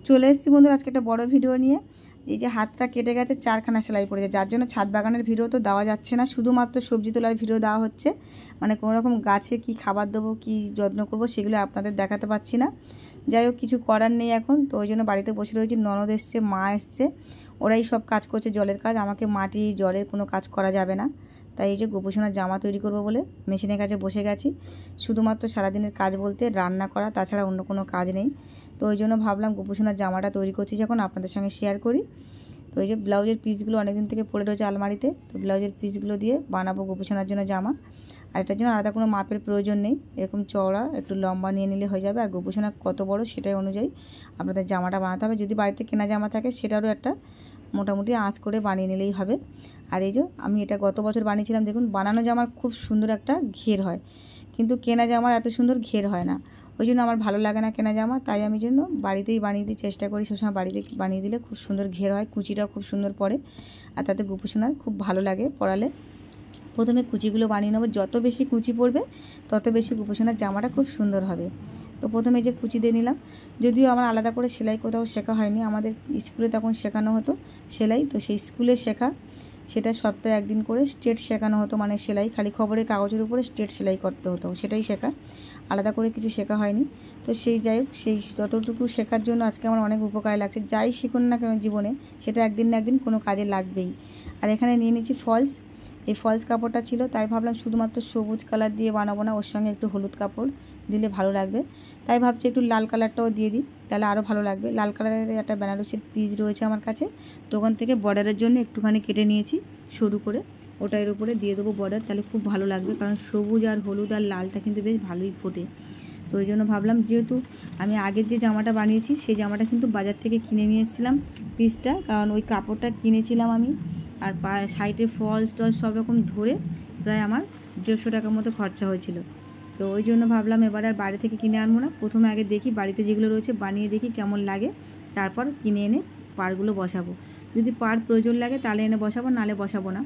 চলে এসেছি বন্ধুরা আজকে একটা বড় ভিডিও নিয়ে। এই যে হাতটা কেটে গেছে, 4খানা সেলাই পড়েছে, যার জন্য ছাদ বাগানের ভিডিও তো দেওয়া যাচ্ছে না, শুধুমাত্র সবজি তোলার ভিডিও দেওয়া হচ্ছে। মানে কোনো রকম গাছে কি খাবার দেবো, কি যত্ন করব সেগুলো আপনাদের দেখাতে পাচ্ছি না। যাই হোক, কিছু করার নেই এখন, তো ওই জন্য বাড়িতে বসে রয়েছি। ননদ এসছে, মা এসছে, ওরাই সব কাজ করছে, জলের কাজ। আমাকে মাটি জলের কোনো কাজ করা যাবে না, তাই এই যে গোপুসোনার জামা তৈরি করব বলে মেশিনের কাছে বসে গেছি। শুধুমাত্র সারাদিনের কাজ বলতে রান্না করা, তাছাড়া অন্য কোনো কাজ নেই। তো ওই জন্য ভাবলাম গোপুসোনার জামাটা তৈরি করছি যখন আপনাদের সঙ্গে শেয়ার করি। তো এই যে ব্লাউজের পিসগুলো অনেকদিন থেকে পড়ে রয়েছে আলমারিতে, তো ব্লাউজের পিসগুলো দিয়ে বানাবো গোপুসোনার জন্য জামা। আর এটার জন্য আলাদা কোনো মাপের প্রয়োজন নেই, এরকম চওড়া একটু লম্বা নিয়ে নিলে হয়ে যাবে। আর গোপুসোনা কত বড় সেটাই অনুযায়ী আপনাদের জামাটা বানাতে হবে। যদি বাড়িতে কেনা জামা থাকে সেটারও একটা মোটামুটি আঁচ করে বানিয়ে নিলেই হবে। আর এই যে আমি এটা গত বছর বানিয়েছিলাম, দেখুন বানানো জামার খুব সুন্দর একটা ঘের হয়, কিন্তু কেনা জামার এত সুন্দর ঘের হয় না। ওই জন্য আমার ভালো লাগে না কেনা জামা, তাই আমি জন্য বাড়িতেই বানিয়ে দিই, চেষ্টা করি সবসময় বাড়িতে বানিয়ে দিলে খুব সুন্দর ঘের হয়, কুচিটাও খুব সুন্দর পড়ে, আর তাতে গোপুসোনার খুব ভালো লাগে পরালে। প্রথমে কুচিগুলো বানিয়ে নেবো, যত বেশি কুচি পড়বে তত বেশি গোপুসোনার জামাটা খুব সুন্দর হবে। তো প্রথমে যে কুচি দিয়ে নিলাম, যদিও আমার আলাদা করে সেলাই কোথাও শেখা হয়নি, আমাদের স্কুলে তখন শেখানো হতো সেলাই, তো সেই স্কুলে শেখা, সেটা সপ্তাহে একদিন করে স্ট্রেট শেখানো হতো, মানে সেলাই খালি খবরের কাগজের উপরে স্ট্রেট সেলাই করতে হতো, সেটাই শেখা, আলাদা করে কিছু শেখা হয়নি। তো সেই যাই হোক, সেই যতটুকু শেখার জন্য আজকে আমার অনেক উপকার লাগছে। যাই শিখুন না কেন জীবনে, সেটা একদিন না একদিন কোনো কাজে লাগবেই। আর এখানে নিয়ে নিচ্ছি ফলস। এই ফলস কাপড়টা ছিল, তাই ভাবলাম শুধুমাত্র সবুজ কালার দিয়ে বানাবো না, ওর সঙ্গে একটু হলুদ কাপড় দিলে ভালো লাগবে, তাই ভাবছি একটু লাল কালারটাও দিয়ে দিই, তাহলে আরও ভালো লাগবে। লাল কালারের একটা বেনারসির পিস রয়েছে আমার কাছে, দোকান থেকে বর্ডারের জন্য একটুখানি কেটে নিয়েছি সরু করে, ওটা এর উপরে দিয়ে দেবো বর্ডার, তাহলে খুব ভালো লাগবে, কারণ সবুজ আর হলুদ আর লালটা কিন্তু বেশ ভালোই ফোটে। তো ওই জন্য ভাবলাম, যেহেতু আমি আগের যে জামাটা বানিয়েছি সেই জামাটা কিন্তু বাজার থেকে কিনে নিয়ে এসেছিলাম পিসটা, কারণ ওই কাপড়টা কিনেছিলাম আমি, আর সাইডে ফলস টলস সব রকম ধরে প্রায় আমার 150 টাকার মতো খরচা হয়েছিল। তো ওই জন্য ভাবলাম এবার আর বাড়ি থেকে কিনে আনবো না, প্রথমে আগে দেখি বাড়িতে যেগুলো রয়েছে বানিয়ে দেখি কেমন লাগে, তারপর কিনে এনে পাড়গুলো বসাবো। যদি পাড় প্রয়োজন লাগে তাহলে এনে বসাবো, নালে বসাবো না।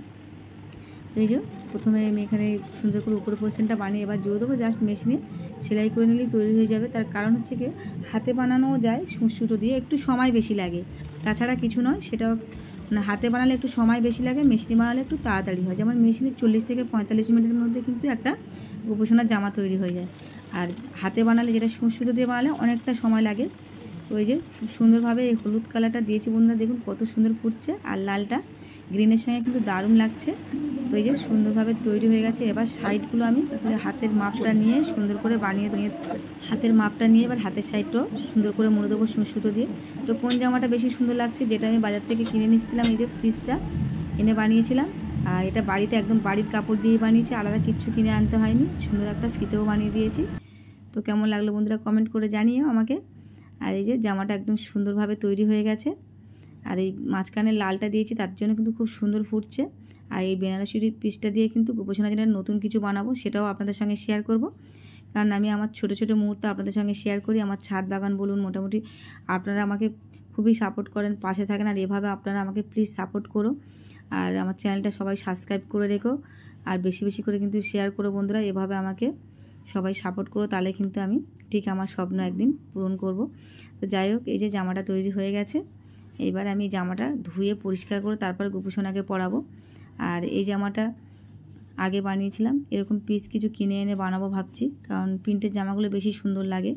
এই যে প্রথমে আমি এখানে সুন্দর করে উপরে পোর্শনটা বানিয়ে এবার জুড়ে দেবো, জাস্ট মেশিনে সেলাই করে নিলেই তৈরি হয়ে যাবে। তার কারণ হচ্ছে কি, হাতে বানানোও যায় সুতো দিয়ে, একটু সময় বেশি লাগে, তাছাড়া কিছু নয়। সেটাও মানে হাতে বানালে একটু সময় বেশি লাগে, মেশিনে বানালে একটু তাড়াতাড়ি হয়। যেমন মেশিনে 40 থেকে 45 মিনিটের মধ্যে কিন্তু একটা গোপুসোনার জামা তৈরি হয়ে যায়, আর হাতে বানালে, যেটা সুতো দিয়ে বানালে অনেকটা সময় লাগে। ওই যে সুন্দরভাবে এই হলুদ কালারটা দিয়েছি বন্ধুরা, দেখুন কত সুন্দর ফুটছে, আর লালটা গ্রিনের সঙ্গে কিন্তু দারুণ লাগছে। তো এই যে সুন্দরভাবে তৈরি হয়ে গেছে। এবার সাইডগুলো আমি হাতের মাপটা নিয়ে সুন্দর করে বানিয়ে দিয়ে, হাতের মাপটা নিয়ে এবার হাতের সাইডটাও সুন্দর করে মুড়ে দেবো সুতো দিয়ে। তো কোন জামাটা বেশি সুন্দর লাগছে, যেটা আমি বাজার থেকে কিনে নিচ্ছিলাম, এই যে পিসটা এনে বানিয়েছিলাম, আর এটা বাড়িতে একদম বাড়ির কাপড় দিয়ে বানিয়েছি, আলাদা কিচ্ছু কিনে আনতে হয়নি, সুন্দর একটা ফিতেও বানিয়ে দিয়েছি। তো কেমন লাগলো বন্ধুরা কমেন্ট করে জানিও আমাকে। আর এই যে জামাটা একদম সুন্দরভাবে তৈরি হয়ে গেছে, আর এই মাঝখানে লালটা দিয়েছি তার জন্য কিন্তু খুব সুন্দর ফুটছে। আর এই বেনারসির পিসটা দিয়ে কিন্তু গোপুসোনার জন্য নতুন কিছু বানাবো, সেটাও আপনাদের সঙ্গে শেয়ার করব, কারণ আমি আমার ছোটো ছোটো মুহূর্ত আপনাদের সঙ্গে শেয়ার করি। আমার ছাদ বাগান বলুন, মোটামুটি আপনারা আমাকে খুবই সাপোর্ট করেন, পাশে থাকেন, আর এভাবে আপনারা আমাকে প্লিজ সাপোর্ট করো। আর আমার চ্যানেলটা সবাই সাবস্ক্রাইব করে রেখো, আর বেশি বেশি করে কিন্তু শেয়ার করো বন্ধুরা, এভাবে আমাকে সবাই সাপোর্ট করো, তাহলে কিন্তু আমি ঠিক আমার স্বপ্ন একদিন পূরণ করব। তো যাই হোক, এই যে জামাটা তৈরি হয়ে গেছে, এবার আমি জামাটা ধুয়ে পরিষ্কার করে তারপর গোপুসোনাকে পরাবো। আর এই জামাটা আগে বানিয়েছিলাম, এরকম পিস কিছু কিনে এনে বানাবো ভাবছি, কারণ প্রিন্টের জামাগুলো বেশি সুন্দর লাগে।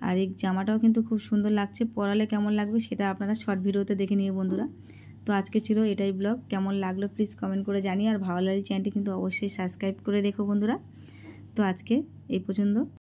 আর এই জামাটাও কিন্তু খুব সুন্দর লাগছে, পরালে কেমন লাগবে সেটা আপনারা শর্ট ভিডিওতে দেখে নিও বন্ধুরা। তো আজকে ছিল এটাই ব্লগ, কেমন লাগলো প্লিজ কমেন্ট করে জানিয়ে, আর ভালো লাগলে চ্যানেলটি কিন্তু অবশ্যই সাবস্ক্রাইব করে রেখো বন্ধুরা। তো আজকে এই পর্যন্ত।